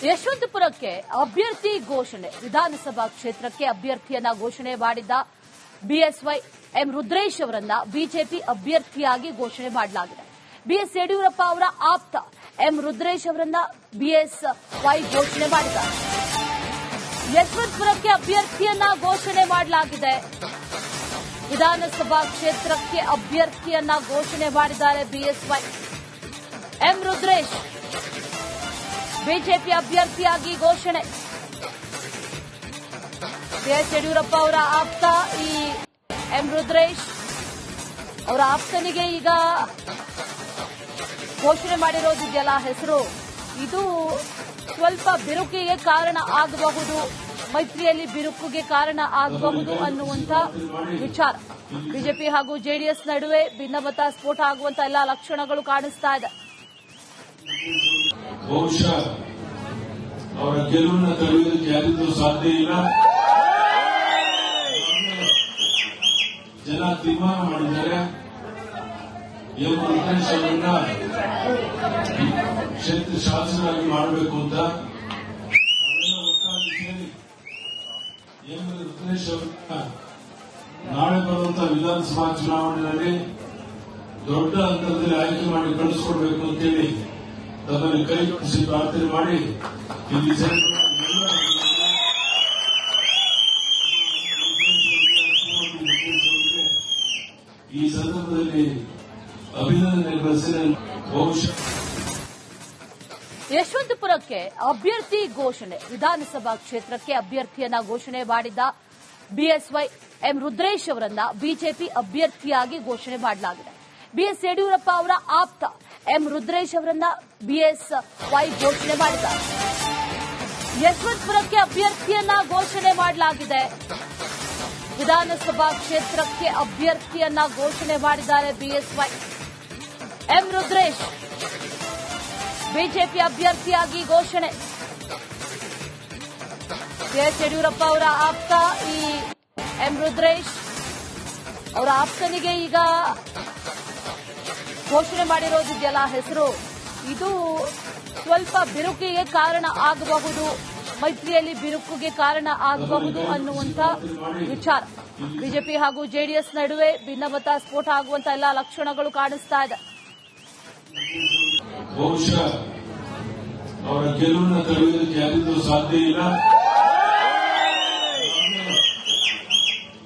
ಯಶವಂತಪುರಕ್ಕೆ ಅಭ್ಯರ್ಥಿ ಘೋಷಣೆ. ವಿಧಾನಸಭಾ ಕ್ಷೇತ್ರಕ್ಕೆ ಅಭ್ಯರ್ಥಿಯನ್ನ ಘೋಷಣೆ ಮಾಡಿದ್ದ ಬಿಎಸ್ವೈ ಎಂ ರುದ್ರೇಶ್ ಅವರನ್ನ ಬಿಜೆಪಿ ಅಭ್ಯರ್ಥಿಯಾಗಿ ಘೋಷಣೆ ಮಾಡಲಾಗಿದೆ. ಬಿಎಸ್ ಯಡಿಯೂರಪ್ಪ ಅವರ ಆಪ್ತ ಎಂ ರುದ್ರೇಶ್ ಅವರನ್ನ ಬಿಎಸ್ವೈ ಘೋಷಣೆ ಮಾಡಿದ್ದಾರೆ. ಯಶವಂತಪುರಕ್ಕೆ ಅಭ್ಯರ್ಥಿಯನ್ನ ಘೋಷಣೆ ಮಾಡಲಾಗಿದೆ. ವಿಧಾನಸಭಾ ಕ್ಷೇತ್ರಕ್ಕೆ ಅಭ್ಯರ್ಥಿಯನ್ನ ಘೋಷಣೆ ಮಾಡಿದ್ದಾರೆ ಬಿಎಸ್ವೈ ಎಂ ರುದ್ರೇಶ್. ಬಿಜೆಪಿ ಅಭ್ಯರ್ಥಿಯಾಗಿ ಘೋಷಣೆ. ಬಿಎಸ್ ಯಡಿಯೂರಪ್ಪ ಅವರ ಆಪ್ತ ಈ ಎಂ ರುದ್ರೇಶ್ ಅವರ ಆಪ್ತನಿಗೆ ಈಗ ಘೋಷಣೆ ಮಾಡಿರೋದಿದೆಯಲ್ಲ ಹೆಸರು, ಇದು ಸ್ವಲ್ಪ ಬಿರುಕಿಗೆ ಕಾರಣ ಆಗಬಹುದು, ಮೈತ್ರಿಯಲ್ಲಿ ಬಿರುಕಿಗೆ ಕಾರಣ ಆಗಬಹುದು ಅನ್ನುವಂಥ ವಿಚಾರ. ಬಿಜೆಪಿ ಹಾಗೂ ಜೆಡಿಎಸ್ ನಡುವೆ ಭಿನ್ನಮತ ಸ್ಫೋಟ ಆಗುವಂತ ಎಲ್ಲಾ ಲಕ್ಷಣಗಳು ಕಾಣಿಸ್ತಾ ಇದೆ. ಬಹುಶಃ ಅವರ ಗೆಲುವನ್ನು ತಡೆಯುವುದಕ್ಕೆ ಯಾರಿಗೂ ಸಾಧ್ಯ ಇಲ್ಲ. ಜನ ತೀರ್ಮಾನ ಮಾಡಿದ್ದಾರೆ. ಎಂ ರುದ್ರೇಶ್ ಅವರನ್ನ ಕ್ಷೇತ್ರ ಶಾಸಕರಾಗಿ ಮಾಡಬೇಕು ಅಂತ ಒಟ್ಟಾಗಿ ಸೇರಿ ಎಂ ರುದ್ರೇಶ್ ಅವರನ್ನ ನಾಳೆ ಬರುವಂತಹ ವಿಧಾನಸಭಾ ಚುನಾವಣೆಯಲ್ಲಿ ದೊಡ್ಡ ಅಂತರದಲ್ಲಿ ಆಯ್ಕೆ ಮಾಡಿ ಕಳಿಸಿಕೊಡ್ಬೇಕು ಅಂತೇಳಿ ತಮ್ಮಲ್ಲಿ ಕೈ ಜೋಡಿಸಿ ಪ್ರಾರ್ಥನೆ ಮಾಡಿ ಇಲ್ಲಿ ಈ ಸಂದರ್ಭದಲ್ಲಿ ಅಭಿನಂದನೆ ಕಳಿಸಿದ. ಬಹುಶಃ ಯಶವಂತಪುರಕ್ಕೆ ಅಭ್ಯರ್ಥಿ ಘೋಷಣೆ. ವಿಧಾನಸಭಾ ಕ್ಷೇತ್ರಕ್ಕೆ ಅಭ್ಯರ್ಥಿಯನ್ನ ಘೋಷಣೆ ಮಾಡಿದ್ದ ಬಿಎಸ್ವೈ ಎಂ ರುದ್ರೇಶ್ ಅವರನ್ನ ಬಿಜೆಪಿ ಅಭ್ಯರ್ಥಿಯಾಗಿ ಘೋಷಣೆ ಮಾಡಲಾಗಿದೆ. ಬಿಎಸ್ ಯಡಿಯೂರಪ್ಪ ಅವರ ಆಪ್ತ ಎಂ ರುದ್ರೇಶ್ ಅವರನ್ನ ಬಿಎಸ್ವೈ ಘೋಷಣೆ ಮಾಡಿದ್ದಾರೆ. ಯಶವಂತಪುರಕ್ಕೆ ಅಭ್ಯರ್ಥಿಯನ್ನ ಘೋಷಣೆ ಮಾಡಲಾಗಿದೆ. ವಿಧಾನಸಭಾ ಕ್ಷೇತ್ರಕ್ಕೆ ಅಭ್ಯರ್ಥಿಯನ್ನ ಘೋಷಣೆ ಮಾಡಿದ್ದಾರೆ ಬಿಎಸ್ವೈ ಎಂ ರುದ್ರೇಶ್. ಬಿಜೆಪಿ ಅಭ್ಯರ್ಥಿಯಾಗಿ ಘೋಷಣೆ. ಬಿಎಸ್ ಯಡಿಯೂರಪ್ಪ ಅವರ ಆಪ್ತ ಈ ಎಂ ರುದ್ರೇಶ್ ಅವರ ಆಪ್ತನಿಗೆ ಈಗ ಘೋಷಣೆ ಮಾಡಿರೋದಿದೆಯಲ್ಲ ಹೆಸರು, ಇದು ಸ್ವಲ್ಪ ಬಿರುಕಿಗೆ ಕಾರಣ ಆಗಬಹುದು, ಮೈತ್ರಿಯಲ್ಲಿ ಬಿರುಕಿಗೆ ಕಾರಣ ಆಗಬಹುದು ಅನ್ನುವಂಥ ವಿಚಾರ. ಬಿಜೆಪಿ ಹಾಗೂ ಜೆಡಿಎಸ್ ನಡುವೆ ಭಿನ್ನಮತ ಸ್ಫೋಟ ಆಗುವಂತ ಎಲ್ಲಾ ಲಕ್ಷಣಗಳು ಕಾಣಿಸ್ತಾ ಇದೆ. ಬಹುಶಃ ಅವರ ಗೆಲುವನ್ನು ತಡೆಯುವುದಕ್ಕೆ ಯಾರಿಗೂ ಸಾಧ್ಯ ಇಲ್ಲ.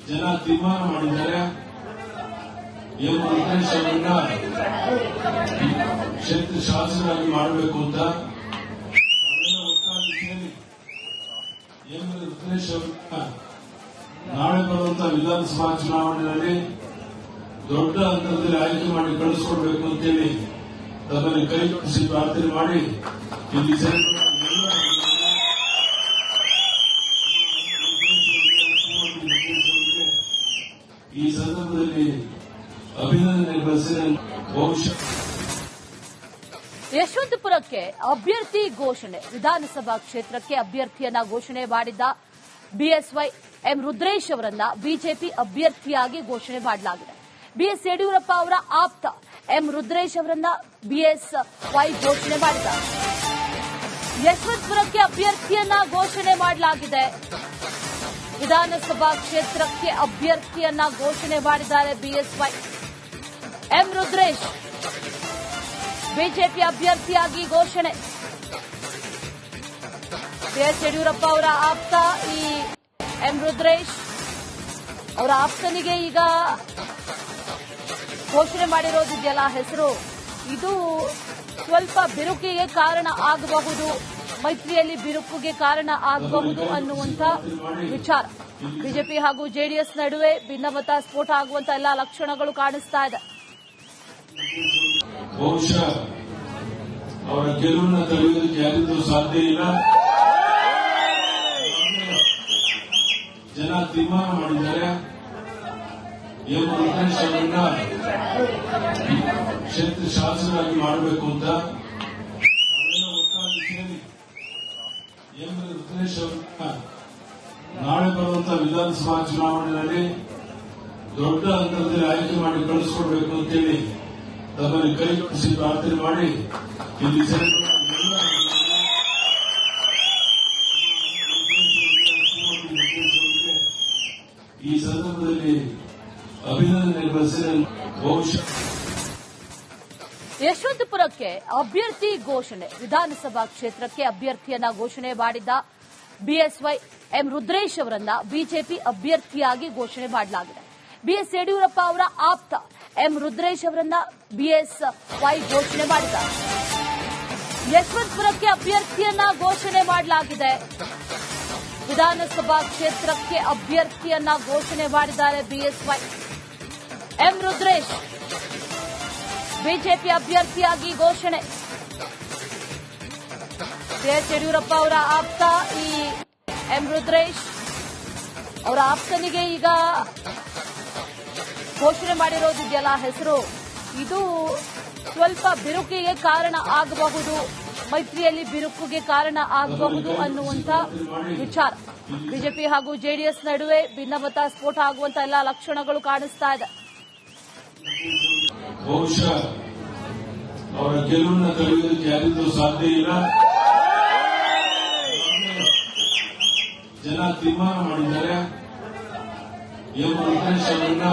ಜನ ತೀರ್ಮಾನ ಮಾಡಿದ್ದಾರೆ. ಎಂ ರುದ್ರೇಶ್ ಅವರನ್ನ ಕ್ಷೇತ್ರ ಶಾಸಕರಾಗಿ ಮಾಡಬೇಕು ಅಂತ ಒಟ್ಟಾಗಿ ಸೇರಿ ಎಂ ರುದ್ರೇಶ್ ಅವರನ್ನ ನಾಳೆ ಬರುವಂತಹ ವಿಧಾನಸಭಾ ಚುನಾವಣೆಯಲ್ಲಿ ದೊಡ್ಡ ಅಂತರದಲ್ಲಿ ಆಯ್ಕೆ ಮಾಡಿ ಕಳಿಸಿಕೊಡ್ಬೇಕು ಅಂತೇಳಿ ತಮ್ಮಲ್ಲಿ ಕೈ ಜೋಡಿಸಿ ಪ್ರಾರ್ಥನೆ ಮಾಡಿ ಇಲ್ಲಿ ಈ ಸಂದರ್ಭದಲ್ಲಿ ಅಭಿನಂದನೆ ಕಳಿಸಿದ. ಬಹುಶಃ ಯಶವಂತಪುರಕ್ಕೆ ಅಭ್ಯರ್ಥಿ ಘೋಷಣೆ. ವಿಧಾನಸಭಾ ಕ್ಷೇತ್ರಕ್ಕೆ ಅಭ್ಯರ್ಥಿಯನ್ನ ಘೋಷಣೆ ಮಾಡಿದ್ದ ಬಿಎಸ್ವೈ ಎಂ ರುದ್ರೇಶ್ ಅವರನ್ನ ಬಿಜೆಪಿ ಅಭ್ಯರ್ಥಿಯಾಗಿ ಘೋಷಣೆ ಮಾಡಲಾಗಿದೆ. ಬಿಎಸ್ ಯಡಿಯೂರಪ್ಪ ಅವರ ಆಪ್ತ ಎಂ ರುದ್ರೇಶ್ ಅವರನ್ನ ಬಿಎಸ್ವೈ ಘೋಷಣೆ ಮಾಡಿದ್ದಾರೆ. ಯಶವಂತಪುರಕ್ಕೆ ಅಭ್ಯರ್ಥಿಯನ್ನ ಘೋಷಣೆ ಮಾಡಲಾಗಿದೆ. ವಿಧಾನಸಭಾ ಕ್ಷೇತ್ರಕ್ಕೆ ಅಭ್ಯರ್ಥಿಯನ್ನ ಘೋಷಣೆ ಮಾಡಿದ್ದಾರೆ ಬಿಎಸ್ವೈ ಎಂ ರುದ್ರೇಶ್. ಬಿಜೆಪಿ ಅಭ್ಯರ್ಥಿಯಾಗಿ ಘೋಷಣೆ. ಬಿಎಸ್ ಯಡಿಯೂರಪ್ಪ ಅವರ ಆಪ್ತ ಈ ಎಂ ರುದ್ರೇಶ್ ಅವರ ಆಪ್ತನಿಗೆ ಈಗ ಘೋಷಣೆ ಮಾಡಿರೋದಿದೆಯಲ್ಲ ಹೆಸರು, ಇದು ಸ್ವಲ್ಪ ಬಿರುಕಿಗೆ ಕಾರಣ ಆಗಬಹುದು, ಮೈತ್ರಿಯಲ್ಲಿ ಬಿರುಕಿಗೆ ಕಾರಣ ಆಗಬಹುದು ಅನ್ನುವಂಥ ವಿಚಾರ. ಬಿಜೆಪಿ ಹಾಗೂ ಜೆಡಿಎಸ್ ನಡುವೆ ಭಿನ್ನಮತ ಸ್ಫೋಟ ಆಗುವಂತ ಎಲ್ಲಾ ಲಕ್ಷಣಗಳು ಕಾಣಿಸ್ತಾ ಇದೆ. ಬಹುಶಃ ಅವರ ಗೆಲುವನ್ನು ತಡೆಯುವುದಕ್ಕೆ ಯಾರಿಗೂ ಸಾಧ್ಯ ಇಲ್ಲ. ಜನ ತೀರ್ಮಾನ ಮಾಡಿದ್ದಾರೆ. ಎಂ ರುದ್ರೇಶ್ ಅವರನ್ನ ಕ್ಷೇತ್ರ ಶಾಸಕರಾಗಿ ಮಾಡಬೇಕು ಅಂತ ಒಟ್ಟಾಗಿ ಸೇರಿ ಎಂ ರುದ್ರೇಶ್ ಅವರನ್ನ ನಾಳೆ ಬರುವಂತಹ ವಿಧಾನಸಭಾ ಚುನಾವಣೆಯಲ್ಲಿ ದೊಡ್ಡ ಅಂತರದಲ್ಲಿ ಆಯ್ಕೆ ಮಾಡಿ ಕಳಿಸಿಕೊಡ್ಬೇಕು ಅಂತೇಳಿ ತಮ್ಮಲ್ಲಿ ಕೈ ಜೋಡಿಸಿ ಪ್ರಾರ್ಥನೆ ಮಾಡಿ ಇಲ್ಲಿ ಯಶವಂತಪುರಕ್ಕೆ ಅಭ್ಯರ್ಥಿ ಘೋಷಣೆ. ವಿಧಾನಸಭಾ ಕ್ಷೇತ್ರಕ್ಕೆ ಅಭ್ಯರ್ಥಿಯನ್ನ ಘೋಷಣೆ ಮಾಡಿದ್ದ ಬಿಎಸ್ವೈ ಎಂ ರುದ್ರೇಶ್ ಅವರನ್ನ ಬಿಜೆಪಿ ಅಭ್ಯರ್ಥಿಯಾಗಿ ಘೋಷಣೆ ಮಾಡಲಾಗಿದೆ. ಬಿಎಸ್ ಯಡಿಯೂರಪ್ಪ ಅವರ ಆಪ್ತ ಎಂ ರುದ್ರೇಶ್ ಅವರನ್ನ ಬಿಎಸ್ವೈ ಘೋಷಣೆ ಮಾಡಿದ್ದಾರೆ. ಯಶವಂತಪುರಕ್ಕೆ ಅಭ್ಯರ್ಥಿಯನ್ನ ಘೋಷಣೆ ಮಾಡಲಾಗಿದೆ. ವಿಧಾನಸಭಾ ಕ್ಷೇತ್ರಕ್ಕೆ ಅಭ್ಯರ್ಥಿಯನ್ನ ಘೋಷಣೆ ಮಾಡಿದ್ದಾರೆ ಬಿಎಸ್ವೈ ಎಂ ರುದ್ರೇಶ್. ಬಿಜೆಪಿ ಅಭ್ಯರ್ಥಿಯಾಗಿ ಘೋಷಣೆ. ಬಿಎಸ್ ಯಡಿಯೂರಪ್ಪ ಅವರ ಆಪ್ತ ಈ ಎಂ ರುದ್ರೇಶ್ ಅವರ ಆಪ್ತನಿಗೆ ಈಗ ಘೋಷಣೆ ಮಾಡಿರೋದಿದೆಯಲ್ಲ ಹೆಸರು, ಇದು ಸ್ವಲ್ಪ ಬಿರುಕಿಗೆ ಕಾರಣ ಆಗಬಹುದು, ಮೈತ್ರಿಯಲ್ಲಿ ಬಿರುಕಿಗೆ ಕಾರಣ ಆಗಬಹುದು ಅನ್ನುವಂಥ ವಿಚಾರ. ಬಿಜೆಪಿ ಹಾಗೂ ಜೆಡಿಎಸ್ ನಡುವೆ ಭಿನ್ನಮತ ಸ್ಫೋಟ ಆಗುವಂತ ಎಲ್ಲ ಲಕ್ಷಣಗಳು ಕಾಣಿಸ್ತಾ ಇದೆ. ಬಹುಶಃ ಅವರ ಗೆಲುವನ್ನು ತಡೆಯುವುದಕ್ಕೆ ಯಾರಿಗೂ ಸಾಧ್ಯ ಇಲ್ಲ. ಜನ ತೀರ್ಮಾನ ಮಾಡಿದ್ದಾರೆ. ಎಂ ರುದ್ರೇಶ್ ಅವರನ್ನ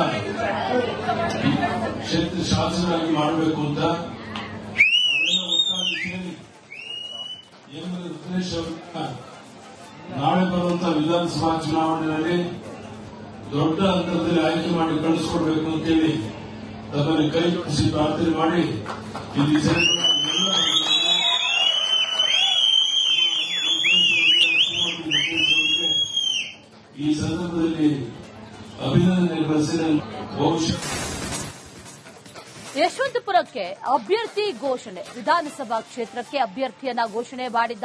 ಕ್ಷೇತ್ರ ಶಾಸಕರಾಗಿ ಮಾಡಬೇಕು ಅಂತ ಅವರೆಲ್ಲ ಒಟ್ಟಾಗಿ ಸೇರಿ ಎಂ ರುದ್ರೇಶ್ ಅವರನ್ನ ನಾಳೆ ಬರುವಂತಹ ವಿಧಾನಸಭಾ ಚುನಾವಣೆಯಲ್ಲಿ ದೊಡ್ಡ ಅಂತರದಲ್ಲಿ ಆಯ್ಕೆ ಮಾಡಿ ಕಳಿಸಿಕೊಡ್ಬೇಕು ಅಂತೇಳಿ ತಮ್ಮಲ್ಲಿ ಕೈ ಜೋಡಿಸಿ ಪ್ರಾರ್ಥನೆ ಮಾಡಿ ಇಲ್ಲಿ ಈ ಸಂದರ್ಭದಲ್ಲಿ ಅಭಿನಂದನೆ ಬಳಸಿದ ಬಹುಶಃ ಯಶವಂತಪುರಕ್ಕೆ ಅಭ್ಯರ್ಥಿ ಘೋಷಣೆ. ವಿಧಾನಸಭಾ ಕ್ಷೇತ್ರಕ್ಕೆ ಅಭ್ಯರ್ಥಿಯನ್ನ ಘೋಷಣೆ ಮಾಡಿದ್ದ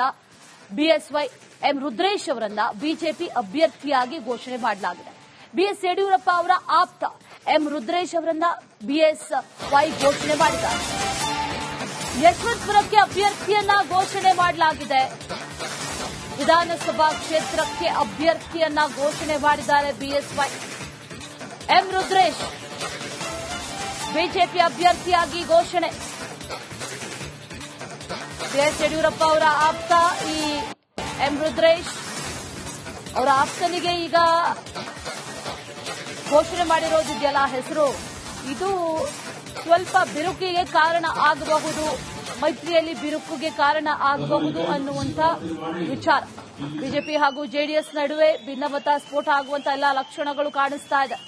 ಬಿಎಸ್ವೈ ಎಂ ರುದ್ರೇಶ್ ಅವರನ್ನ ಬಿಜೆಪಿ ಅಭ್ಯರ್ಥಿಯಾಗಿ ಘೋಷಣೆ ಮಾಡಲಾಗಿದೆ. ಬಿಎಸ್ ಯಡಿಯೂರಪ್ಪ ಅವರ ಆಪ್ತ ಎಂ ರುದ್ರೇಶ್ ಅವರನ್ನ ಬಿಎಸ್ವೈ ಘೋಷಣೆ ಮಾಡಿದ್ದಾರೆ. ಯಶವಂತಪುರಕ್ಕೆ ಅಭ್ಯರ್ಥಿಯನ್ನ ಘೋಷಣೆ ಮಾಡಲಾಗಿದೆ. ವಿಧಾನಸಭಾ ಕ್ಷೇತ್ರಕ್ಕೆ ಅಭ್ಯರ್ಥಿಯನ್ನ ಘೋಷಣೆ ಮಾಡಿದ್ದಾರೆ ಬಿಎಸ್ವೈ ಎಂ ರುದ್ರೇಶ್. ಬಿಜೆಪಿ ಅಭ್ಯರ್ಥಿಯಾಗಿ ಘೋಷಣೆ. ಬಿಎಸ್ ಯಡಿಯೂರಪ್ಪ ಅವರ ಆಪ್ತ ಈ ಎಂ ರುದ್ರೇಶ್ ಅವರ ಆಪ್ತನಿಗೆ ಈಗ ಘೋಷಣೆ ಮಾಡಿರೋದಿದೆಯಲ್ಲ ಹೆಸರು, ಇದು ಸ್ವಲ್ಪ ಬಿರುಕಿಗೆ ಕಾರಣ ಆಗಬಹುದು, ಮೈತ್ರಿಯಲ್ಲಿ ಬಿರುಕಿಗೆ ಕಾರಣ ಆಗಬಹುದು ಅನ್ನುವಂಥ ವಿಚಾರ. ಬಿಜೆಪಿ ಹಾಗೂ ಜೆಡಿಎಸ್ ನಡುವೆ ಭಿನ್ನಮತ ಸ್ಫೋಟ ಆಗುವಂತ ಎಲ್ಲ ಲಕ್ಷಣಗಳು ಕಾಣಿಸ್ತಾ ಇದೆ.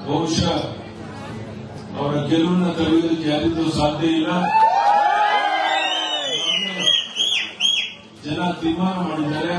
ಬಹುಶಃ ಅವರ ಗೆಲುವನ್ನು ತಡೆಯುವುದಕ್ಕೆ ಯಾರಿಗೂ ಸಾಧ್ಯ ಇಲ್ಲ. ಜನ ತೀರ್ಮಾನ ಮಾಡಿದ್ದಾರೆ.